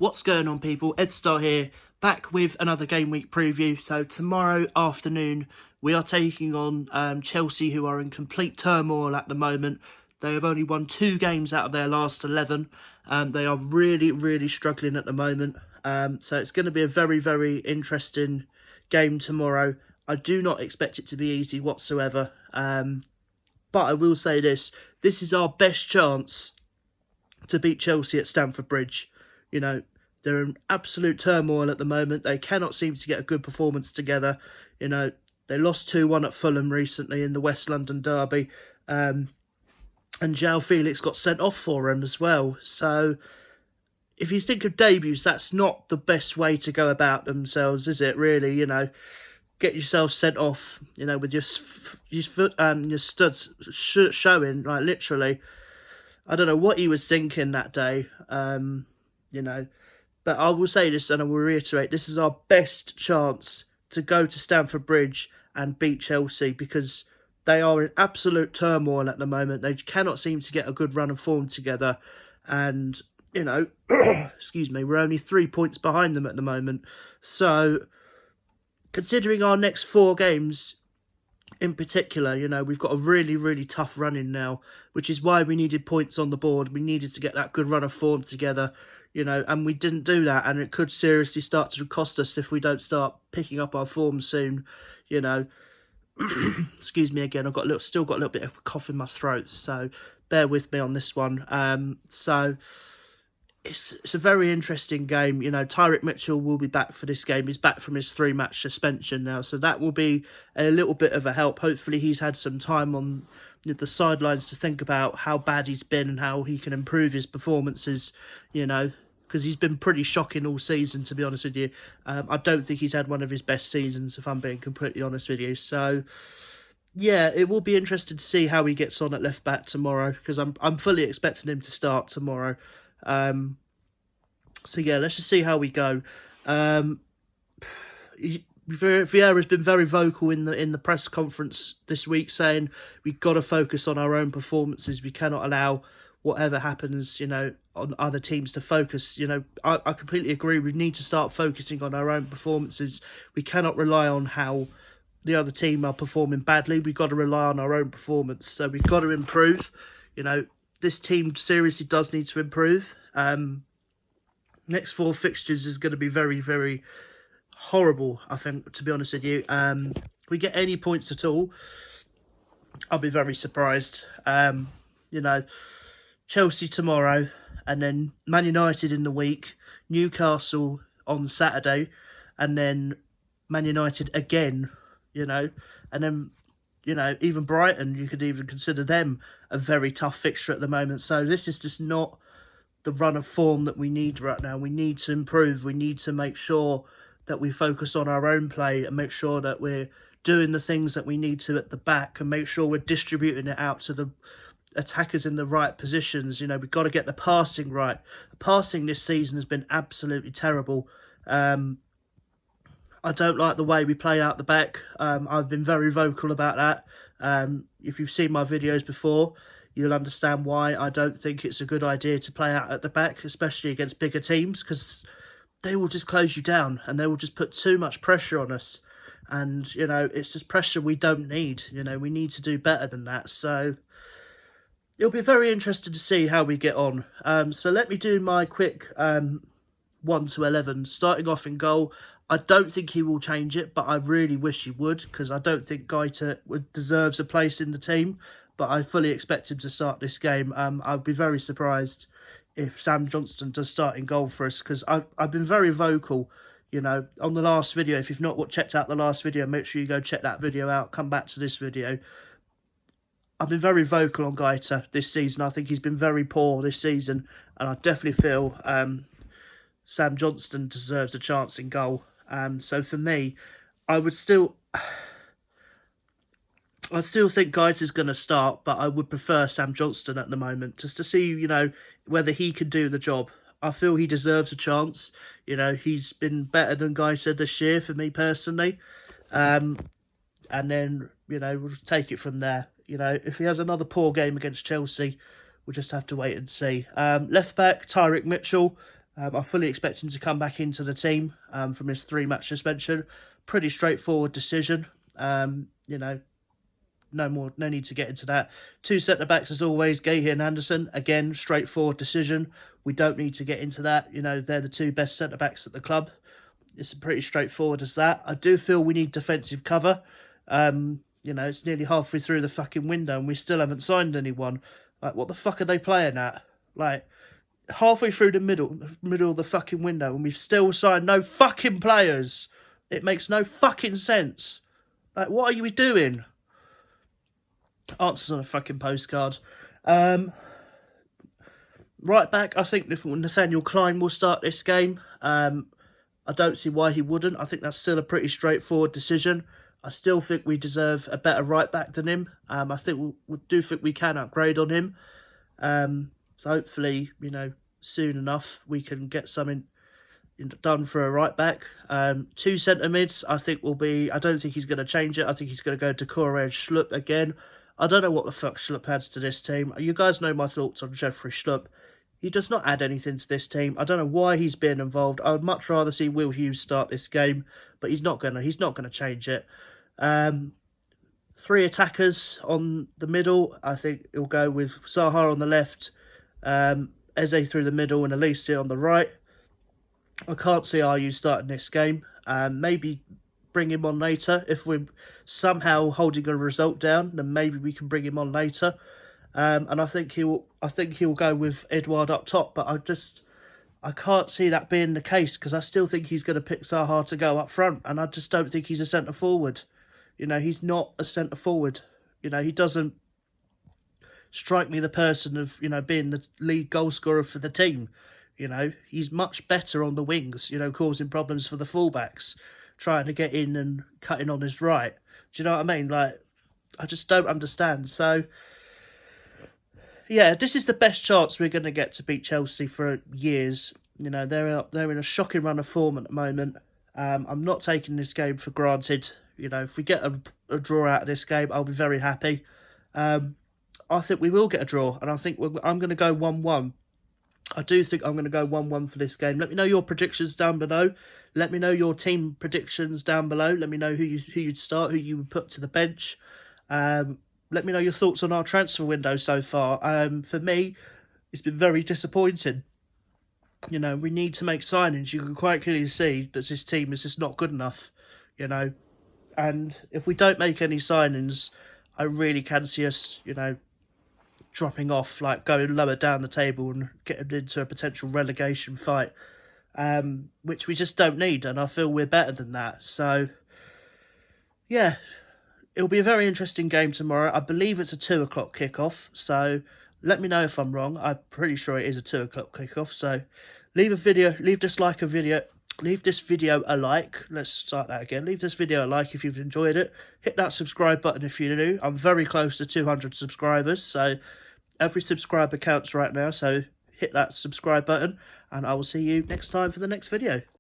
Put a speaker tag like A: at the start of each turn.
A: What's going on, people? Edstar here, back with another game week preview. So tomorrow afternoon we are taking on Chelsea, who are in complete turmoil at the moment. They have only won 2 games out of their last 11. They are really struggling at the moment. So it's going to be a very interesting game tomorrow. I do not expect it to be easy whatsoever. But I will say this is our best chance to beat Chelsea at Stamford Bridge. You know, they're in absolute turmoil at the moment. They cannot seem to get a good performance together. You know, they lost 2-1 at Fulham recently in the West London derby. And João Felix got sent off for him as well. So, if you think of debuts, that's not the best way to go about themselves, is it, really? You know, get yourself sent off, you know, with your studs showing, like, literally. I don't know what he was thinking that day, you know. But I will say this, and I will reiterate, this is our best chance to go to Stamford Bridge and beat Chelsea, because they are in absolute turmoil at the moment. They cannot seem to get a good run of form together. And, you know, excuse me, we're only 3 points behind them at the moment. So, considering our next 4 games in particular, you know, we've got a really tough run in now, which is why we needed points on the board. We needed to get that good run of form together, you know, and we didn't do that, and it could seriously start to cost us if we don't start picking up our form soon, you know. Excuse me again, I've still got a little bit of a cough in my throat, so bear with me on this one. So it's a very interesting game. You know, Tyrick Mitchell will be back for this game. He's back from his 3-match suspension now, so that will be a little bit of a help. Hopefully he's had some time on the sidelines to think about how bad he's been and how he can improve his performances, you know, because he's been pretty shocking all season, to be honest with you. I don't think he's had one of his best seasons, if I'm being completely honest with you. So, yeah, it will be interesting to see how he gets on at left back tomorrow, because I'm fully expecting him to start tomorrow. So yeah, let's just see how we go. Vieira's been very vocal in the press conference this week, saying we've got to focus on our own performances. We cannot allow whatever happens, you know, on other teams to focus. You know, I completely agree. We need to start focusing on our own performances. We cannot rely on how the other team are performing badly. We've got to rely on our own performance. So we've got to improve. You know, this team seriously does need to improve. Next 4 fixtures is going to be very horrible, I think, to be honest with you. If we get any points at all, I'll be very surprised. You know, Chelsea tomorrow, and then Man United in the week, Newcastle on Saturday, and then Man United again, you know, and then, you know, even Brighton, you could even consider them a very tough fixture at the moment. So this is just not the run of form that we need right now. We need to improve. We need to make sure that we focus on our own play and make sure that we're doing the things that we need to at the back, and make sure we're distributing it out to the attackers in the right positions. You know, we've got to get the passing right. The passing this season has been absolutely terrible. I don't like the way we play out the back. I've been very vocal about that. If you've seen my videos before, you'll understand why I don't think it's a good idea to play out at the back, especially against bigger teams, because they will just close you down and they will just put too much pressure on us. And, you know, it's just pressure we don't need. You know, we need to do better than that. So it'll be very interesting to see how we get on. So let me do my quick 1 to 11. Starting off in goal, I don't think he will change it, but I really wish he would, because I don't think Gaeta deserves a place in the team. But I fully expect him to start this game. I'd be very surprised if Sam Johnstone does start in goal for us, because I've been very vocal, you know, on the last video. If you've not checked out the last video, make sure you go check that video out. Come back to this video. I've been very vocal on Gaeta this season. I think he's been very poor this season, and I definitely feel Sam Johnstone deserves a chance in goal. So for me, I still think Gaeta's going to start, but I would prefer Sam Johnstone at the moment, just to see, you know, whether he can do the job. I feel he deserves a chance. You know, he's been better than Gaeta this year for me personally. And then, you know, we'll take it from there. You know, if he has another poor game against Chelsea, we'll just have to wait and see. Left back, Tyrick Mitchell. I fully expect him to come back into the team from his 3-match suspension. Pretty straightforward decision. You know, no need to get into that. 2 centre-backs as always, Gahey and Anderson. Again, straightforward decision. We don't need to get into that. You know, they're the 2 best centre-backs at the club. It's pretty straightforward as that. I do feel we need defensive cover. You know, it's nearly halfway through the fucking window and we still haven't signed anyone. Like, what the fuck are they playing at? Like, halfway through the middle of the fucking window and we've still signed no fucking players. It makes no fucking sense. Like, what are you doing? Answers on a fucking postcard. Right back, I think Nathaniel Klein will start this game. I don't see why he wouldn't. I think that's still a pretty straightforward decision. I still think we deserve a better right back than him. I think we do think we can upgrade on him. So hopefully, you know, soon enough we can get something done for a right back. 2 centre mids, I think will be. I don't think he's going to change it. I think he's going to go to Correa and Schlupp again. I don't know what the fuck Schlupp adds to this team. You guys know my thoughts on Jeffrey Schlupp. He does not add anything to this team. I don't know why he's being involved. I would much rather see Will Hughes start this game, but he's not gonna change it. 3 attackers on the middle. I think he'll go with Zaha on the left, Eze through the middle, and Elise on the right. I can't see RU starting this game. Maybe bring him on later. If we're somehow holding a result down, then maybe we can bring him on later. And I think he'll go with Edouard up top, but I can't see that being the case because I still think he's going to pick Zaha to go up front, and I just don't think he's a centre forward. You know, he's not a centre forward. You know, he doesn't strike me the person of, you know, being the lead goal scorer for the team. You know, he's much better on the wings, you know, causing problems for the fullbacks, trying to get in and cutting on his right. Do you know what I mean? Like, I just don't understand. So, yeah, this is the best chance we're going to get to beat Chelsea for years. You know, they're in a shocking run of form at the moment. I'm not taking this game for granted. You know, if we get a draw out of this game, I'll be very happy. I think we will get a draw, and I think I'm going to go 1-1. I do think I'm going to go 1-1 for this game. Let me know your predictions down below. Let me know your team predictions down below. Let me know who you'd start, who you would put to the bench. Let me know your thoughts on our transfer window so far. For me, it's been very disappointing. You know, we need to make signings. You can quite clearly see that this team is just not good enough, you know. And if we don't make any signings, I really can see us, you know, dropping off, like going lower down the table and getting into a potential relegation fight, which we just don't need. And I feel we're better than that. So, yeah. It'll be a very interesting game tomorrow. I believe it's a 2 o'clock kickoff. So let me know if I'm wrong. I'm pretty sure it is a 2 o'clock kickoff. So leave this video a like. Let's start that again. Leave this video a like if you've enjoyed it. Hit that subscribe button if you're new. I'm very close to 200 subscribers. So every subscriber counts right now. So hit that subscribe button. And I will see you next time for the next video.